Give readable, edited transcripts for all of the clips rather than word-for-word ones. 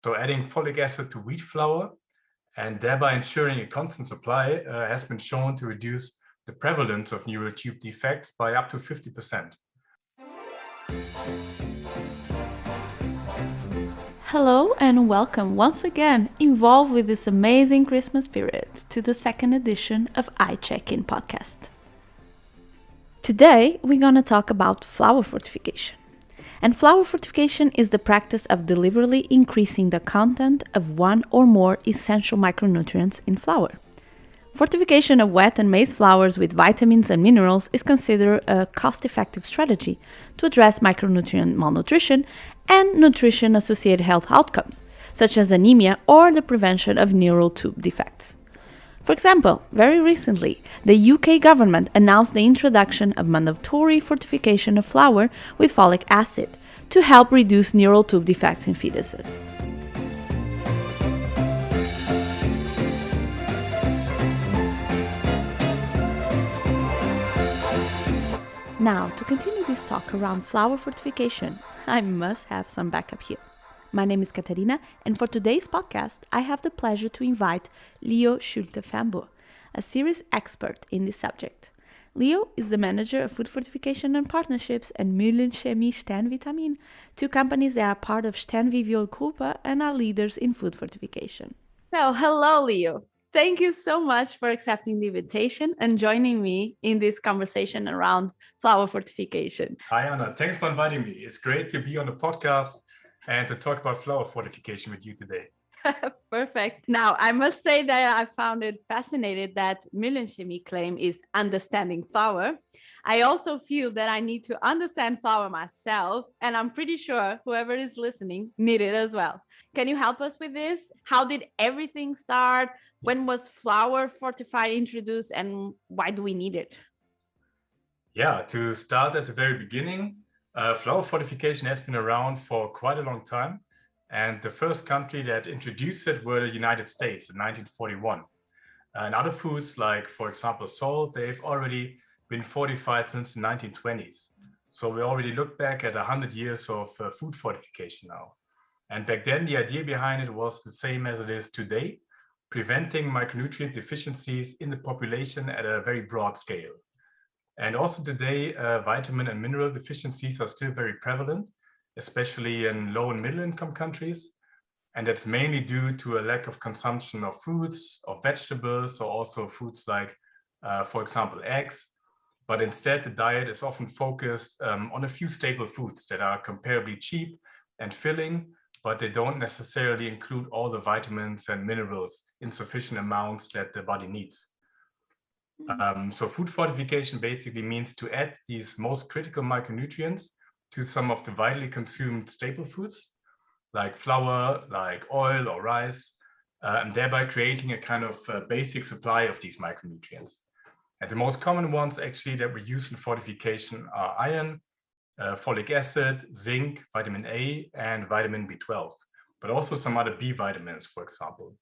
So adding folic acid to wheat flour and thereby ensuring a constant supply has been shown to reduce the prevalence of neural tube defects by up to 50%. Hello and welcome once again, involved with this amazing Christmas spirit, to the second edition of iCheck podcast. Today we're going to talk about flour fortification. And flour fortification is the practice of deliberately increasing the content of one or more essential micronutrients in flour. Fortification of wheat and maize flours with vitamins and minerals is considered a cost-effective strategy to address micronutrient malnutrition and nutrition-associated health outcomes, such as anemia or the prevention of neural tube defects. For example, very recently, the UK government announced the introduction of mandatory fortification of flour with folic acid to help reduce neural tube defects in fetuses. Now, to continue this talk around flour fortification, I must have some backup here. My name is Katarina, and for today's podcast, I have the pleasure to invite Leo Schulte-Vennbur, a serious expert in this subject. Leo is the manager of food fortification and partnerships at Müchlenchemie SternVitamin, two companies that are part of Stern-Wywiol Gruppe and are leaders in food fortification. So, hello, Leo. Thank you so much for accepting the invitation and joining me in this conversation around flour fortification. Hi, Anna. Thanks for inviting me. It's great to be on the podcast and to talk about flour fortification with you today. Perfect. Now, I must say that I found it fascinating that Müchlenchemie claim is understanding flour. I also feel that I need to understand flour myself, and I'm pretty sure whoever is listening need it as well. Can you help us with this? How did everything start? When was flour fortified introduced, and why do we need it? Yeah, to start at the very beginning, flour fortification has been around for quite a long time. And the first country that introduced it were the United States in 1941. And other foods like, for example, salt, they've already been fortified since the 1920s. So we already look back at 100 years of food fortification now. And back then, the idea behind it was the same as it is today, preventing micronutrient deficiencies in the population at a very broad scale. And also today, vitamin and mineral deficiencies are still very prevalent, especially in low and middle income countries. And that's mainly due to a lack of consumption of fruits, of vegetables, or also foods like, for example, eggs. But instead, the diet is often focused on a few staple foods that are comparably cheap and filling, but they don't necessarily include all the vitamins and minerals in sufficient amounts that the body needs. So food fortification basically means to add these most critical micronutrients to some of the widely consumed staple foods, like flour, like oil or rice, and thereby creating a kind of basic supply of these micronutrients. And the most common ones actually that we use in fortification are iron, folic acid, zinc, vitamin A, and vitamin B12, but also some other B vitamins, for example.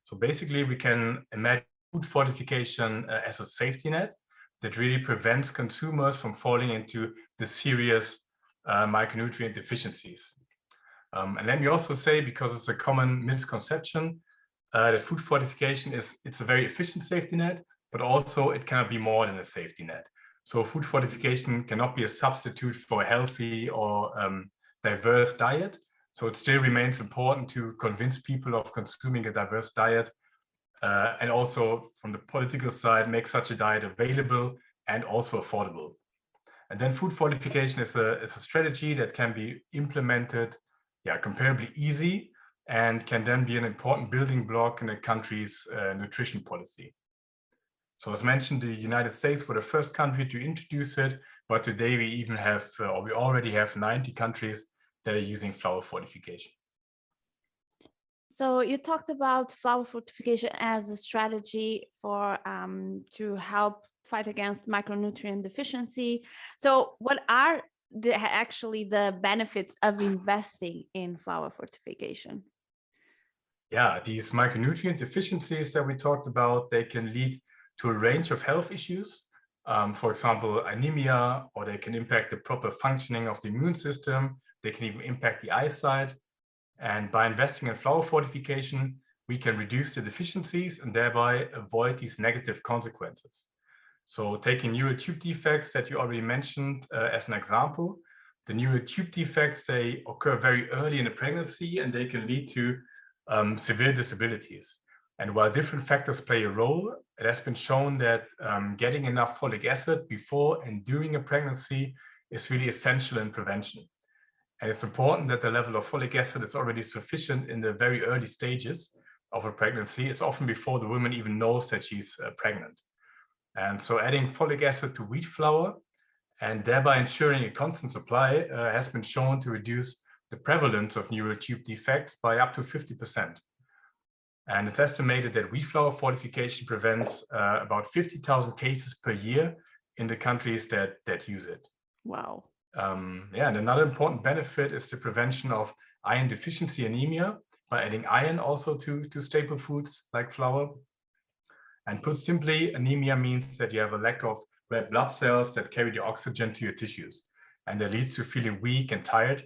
So basically, we can imagine food fortification as a safety net that really prevents consumers from falling into the serious micronutrient deficiencies. And let me also say, because it's a common misconception, that food fortification it's a very efficient safety net, but also it cannot be more than a safety net. So food fortification cannot be a substitute for a healthy or diverse diet. So it still remains important to convince people of consuming a diverse diet, and also from the political side, make such a diet available and also affordable. And then food fortification is a strategy that can be implemented comparably easy and can then be an important building block in a country's nutrition policy. So as mentioned, the United States were the first country to introduce it, but today we even have, or we already have 90 countries that are using flour fortification. So you talked about flour fortification as a strategy for to help fight against micronutrient deficiency. So what are actually the benefits of investing in flour fortification? Yeah, these micronutrient deficiencies that we talked about, they can lead to a range of health issues. For example, anemia, or they can impact the proper functioning of the immune system. They can even impact the eyesight. And by investing in flour fortification, we can reduce the deficiencies and thereby avoid these negative consequences. So taking neural tube defects that you already mentioned as an example, the neural tube defects, they occur very early in the pregnancy and they can lead to severe disabilities. And while different factors play a role, it has been shown that getting enough folic acid before and during a pregnancy is really essential in prevention. And it's important that the level of folic acid is already sufficient in the very early stages of a pregnancy. It's often before the woman even knows that she's pregnant. And so adding folic acid to wheat flour and thereby ensuring a constant supply has been shown to reduce the prevalence of neural tube defects by up to 50%. And it's estimated that wheat flour fortification prevents about 50,000 cases per year in the countries that use it. Wow. Yeah, and another important benefit is the prevention of iron deficiency anemia by adding iron also to staple foods like flour. And put simply, anemia means that you have a lack of red blood cells that carry the oxygen to your tissues, and that leads to feeling weak and tired.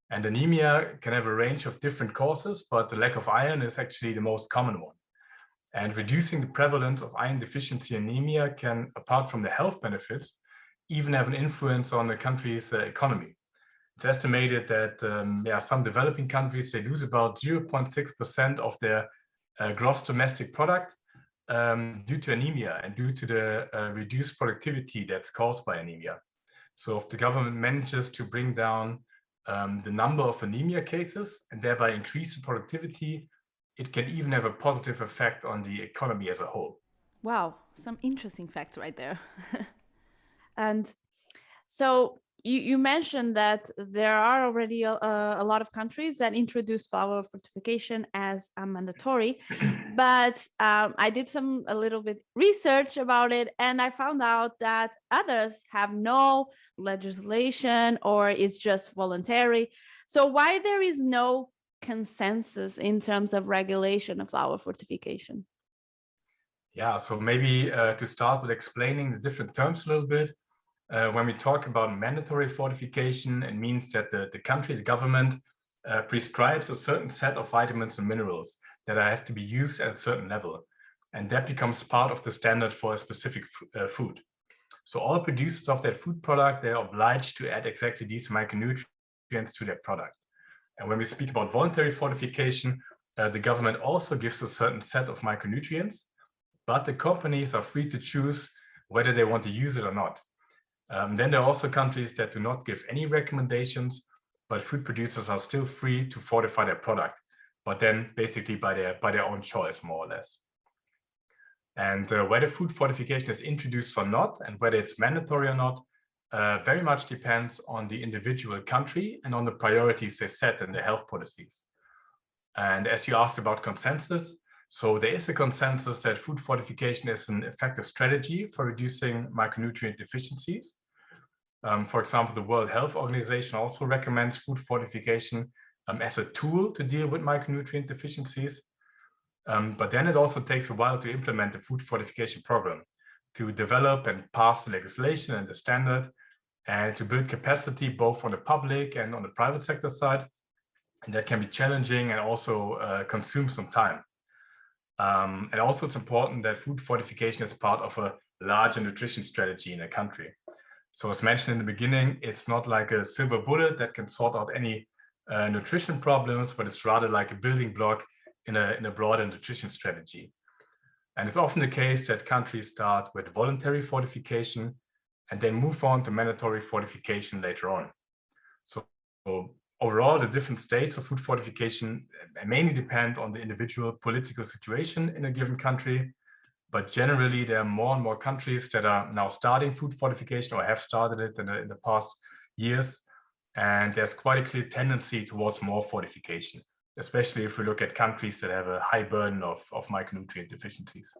And anemia can have a range of different causes, but the lack of iron is actually the most common one. And reducing the prevalence of iron deficiency anemia can, apart from the health benefits, even have an influence on the country's economy. It's estimated that some developing countries, they lose about 0.6% of their gross domestic product due to anemia and due to the reduced productivity that's caused by anemia. So if the government manages to bring down the number of anemia cases and thereby increase the productivity, it can even have a positive effect on the economy as a whole. Wow, some interesting facts right there. And so you mentioned that there are already a lot of countries that introduce flour fortification as a mandatory, but I did a little bit research about it, and I found out that others have no legislation or it's just voluntary. So why there is no consensus in terms of regulation of flour fortification? Yeah, so maybe to start with explaining the different terms a little bit. When we talk about mandatory fortification, it means that the country, the government, prescribes a certain set of vitamins and minerals that have to be used at a certain level. And that becomes part of the standard for a specific food. So all producers of that food product, they're obliged to add exactly these micronutrients to their product. And when we speak about voluntary fortification, the government also gives a certain set of micronutrients, but the companies are free to choose whether they want to use it or not. Then there are also countries that do not give any recommendations, but food producers are still free to fortify their product, but then basically by their own choice, more or less. And whether food fortification is introduced or not, and whether it's mandatory or not, very much depends on the individual country and on the priorities they set in their health policies. And as you asked about consensus, so there is a consensus that food fortification is an effective strategy for reducing micronutrient deficiencies. For example, the World Health Organization also recommends food fortification as a tool to deal with micronutrient deficiencies. But then it also takes a while to implement the food fortification program, to develop and pass the legislation and the standard, and to build capacity both on the public and on the private sector side. And that can be challenging and also consume some time. And also it's important that food fortification is part of a larger nutrition strategy in a country. So as mentioned in the beginning, it's not like a silver bullet that can sort out any nutrition problems, but it's rather like a building block in a broader nutrition strategy. And it's often the case that countries start with voluntary fortification and then move on to mandatory fortification later on. So overall, the different states of food fortification mainly depend on the individual political situation in a given country. But generally, there are more and more countries that are now starting food fortification or have started it in the past years. And there's quite a clear tendency towards more fortification, especially if we look at countries that have a high burden of micronutrient deficiencies.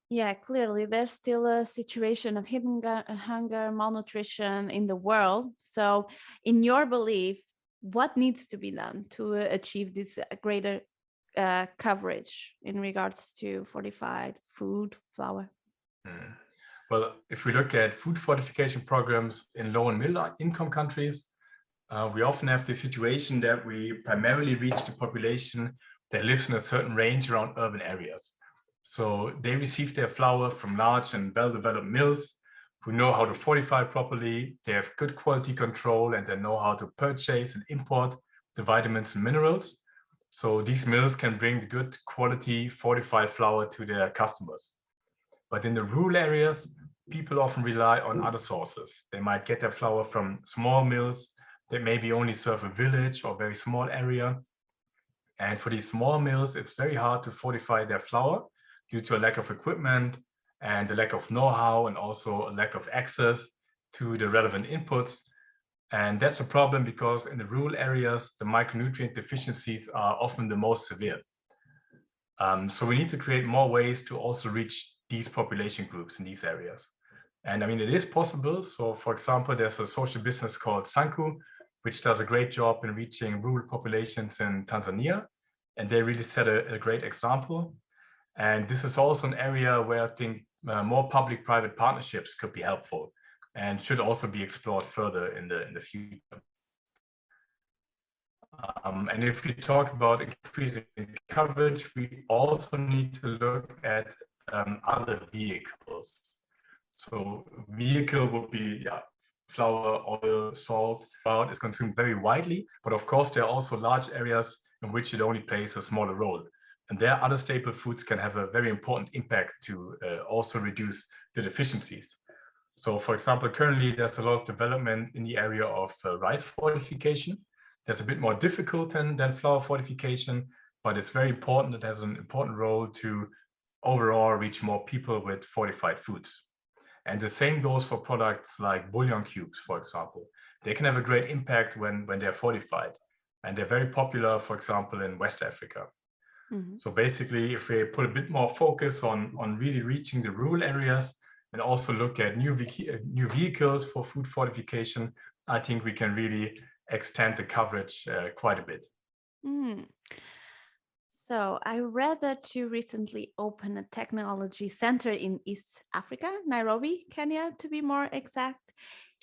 Yeah, clearly there's still a situation of hunger, malnutrition in the world. So in your belief, what needs to be done to achieve this greater coverage in regards to fortified food, flour? Well, if we look at food fortification programs in low and middle income countries, We often have the situation that we primarily reach the population that lives in a certain range around urban areas. So they receive their flour from large and well-developed mills who know how to fortify properly, they have good quality control, and they know how to purchase and import the vitamins and minerals. So these mills can bring the good quality fortified flour to their customers. But in the rural areas, people often rely on other sources. They might get their flour from small mills that maybe only serve a village or very small area. And for these small mills, it's very hard to fortify their flour due to a lack of equipment and a lack of know-how, and also a lack of access to the relevant inputs. And that's a problem because in the rural areas, the micronutrient deficiencies are often the most severe. So we need to create more ways to also reach these population groups in these areas. And I mean, it is possible. So for example, there's a social business called Sanku, which does a great job in reaching rural populations in Tanzania. And they really set a great example. And this is also an area where I think more public-private partnerships could be helpful and should also be explored further in the future. And if we talk about increasing coverage, we also need to look at other vehicles. So vehicle would be flour, oil, salt. Flour is consumed very widely, but of course there are also large areas in which it only plays a smaller role. And there other staple foods can have a very important impact to also reduce the deficiencies. So for example, currently there's a lot of development in the area of rice fortification. That's a bit more difficult than flour fortification, but it's very important. It has an important role to overall reach more people with fortified foods. And the same goes for products like bouillon cubes, for example. They can have a great impact when they're fortified. And they're very popular, for example, in West Africa. Mm-hmm. So basically, if we put a bit more focus on really reaching the rural areas and also look at new vehicles for food fortification, I think we can really extend the coverage quite a bit. Mm. So I read that you recently opened a technology center in East Africa, Nairobi, Kenya, to be more exact.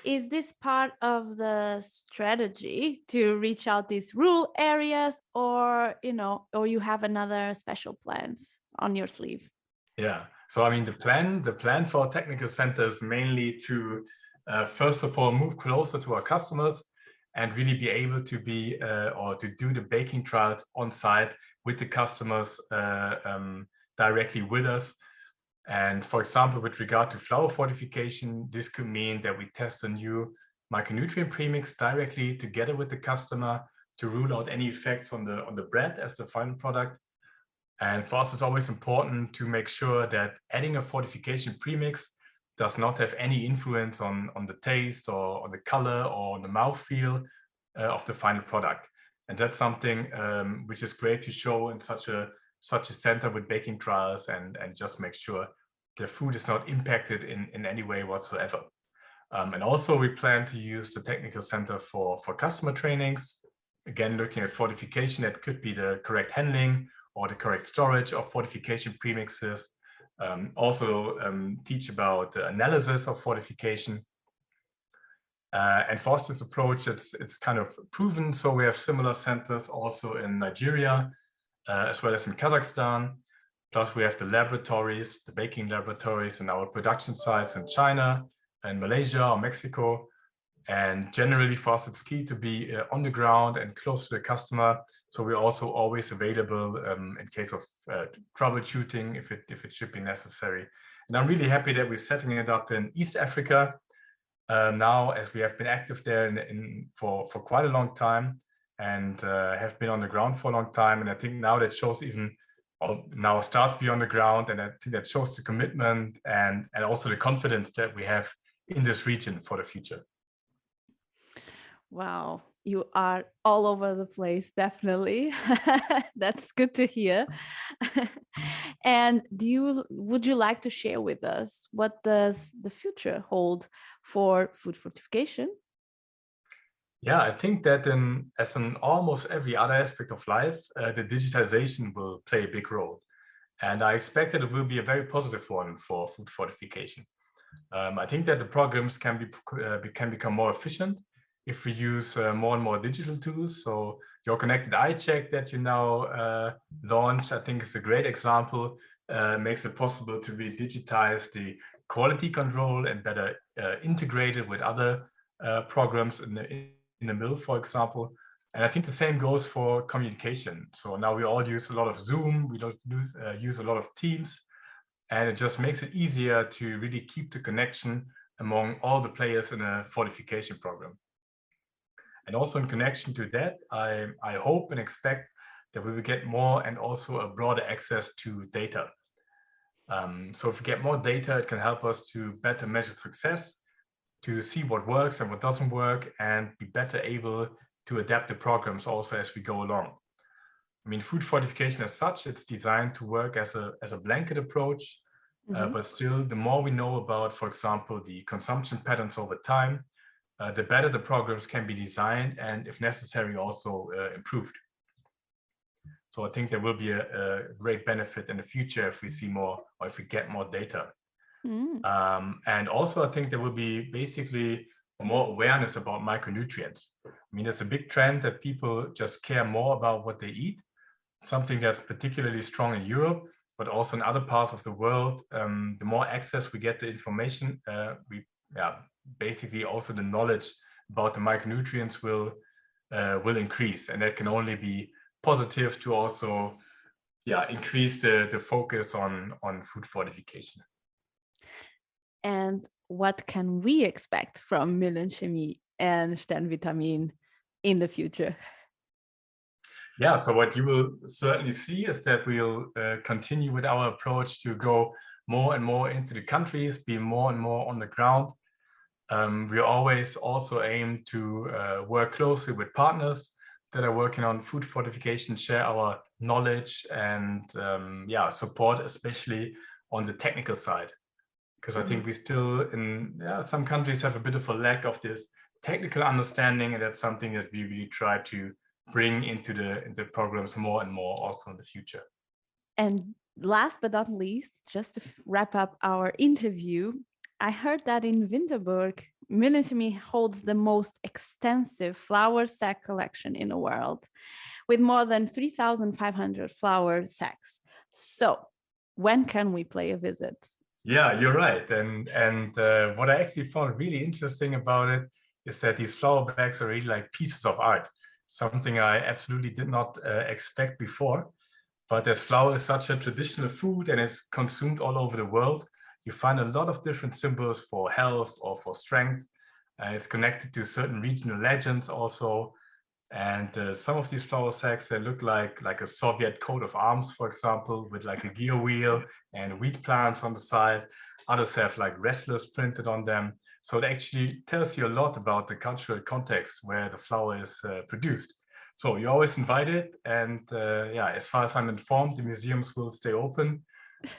Is this part of the strategy to reach out these rural areas, or you have another special plans on your sleeve? Yeah. So I mean, the plan for our technical center is mainly to first of all move closer to our customers and really be able to be or to do the baking trials on site with the customers directly with us. And for example, with regard to flour fortification, this could mean that we test a new micronutrient premix directly together with the customer to rule out any effects on the bread as the final product. And for us, it's always important to make sure that adding a fortification premix does not have any influence on the taste or on the color or on the mouthfeel of the final product. And that's something which is great to show in such a center with baking trials and just make sure the food is not impacted in any way whatsoever. And also we plan to use the technical center for customer trainings. Again, looking at fortification, that could be the correct handling or the correct storage of fortification premixes. Also teach about the analysis of fortification. And for us, this approach, it's kind of proven. So we have similar centers also in Nigeria, as well as in Kazakhstan. Plus we have the laboratories, the baking laboratories and our production sites in China and Malaysia or Mexico. And generally for us, it's key to be on the ground and close to the customer. So we're also always available in case of troubleshooting if it should be necessary. And I'm really happy that we're setting it up in East Africa now, as we have been active there for quite a long time and have been on the ground for a long time. And I think now that shows now starts to be on the ground, and I think that shows the commitment and also the confidence that we have in this region for the future. Wow, you are all over the place, definitely. That's good to hear. And would you like to share with us what does the future hold for food fortification? Yeah, I think that as in almost every other aspect of life, the digitization will play a big role. And I expect that it will be a very positive one for food fortification. I think that the programs can become more efficient if we use more and more digital tools. So your connected iCheck that you now launched, I think is a great example. Makes it possible to really digitize the quality control and better integrate it with other programs in the mill, for example. And I think the same goes for communication. So now we all use a lot of Zoom, we don't use a lot of Teams, and it just makes it easier to really keep the connection among all the players in a fortification program. And also in connection to that, I hope and expect that we will get more and also a broader access to data. So if we get more data, it can help us to better measure success, to see what works and what doesn't work, and be better able to adapt the programs also as we go along. I mean, food fortification as such, it's designed to work as a blanket approach, but still, the more we know about, for example, the consumption patterns over time, the better the programs can be designed and, if necessary, also improved. So I think there will be a great benefit in the future if we see more, or if we get more data. And also, I think there will be basically more awareness about micronutrients. I mean, there's a big trend that people just care more about what they eat, something that's particularly strong in Europe, but also in other parts of the world. The more access we get to information, basically also the knowledge about the micronutrients will increase, and that can only be positive to also increase the focus on food fortification. And what can we expect from Müchlenchemie and SternVitamin in the future? Yeah, so what you will certainly see is that we'll continue with our approach to go more and more into the countries, be more and more on the ground. We always also aim to work closely with partners that are working on food fortification, share our knowledge and support, especially on the technical side. Because I think we still in some countries have a bit of a lack of this technical understanding, and that's something that we really try to bring into the programs more and more also in the future. And last but not least, just to wrap up our interview, I heard that in Winterberg, Müchlenchemie holds the most extensive flour sack collection in the world, with more than 3,500 flour sacks. So when can we pay a visit? Yeah, you're right. And what I actually found really interesting about it is that these flour bags are really like pieces of art, something I absolutely did not expect before. But as flour is such a traditional food and it's consumed all over the world, you find a lot of different symbols for health or for strength. It's connected to certain regional legends also. And some of these flour sacks, they look like a Soviet coat of arms, for example, with like a gear wheel and wheat plants on the side. Others have like wrestlers printed on them. So it actually tells you a lot about the cultural context where the flour is produced. So you're always invited. And as far as I'm informed, the museums will stay open.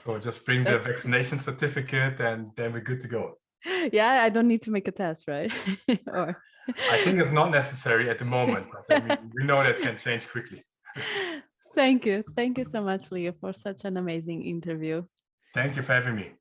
So just bring the vaccination certificate and then we're good to go. Yeah, I don't need to make a test, right? Or I think it's not necessary at the moment, but I mean, we know that can change quickly. Thank you. Thank you so much, Leo, for such an amazing interview. Thank you for having me.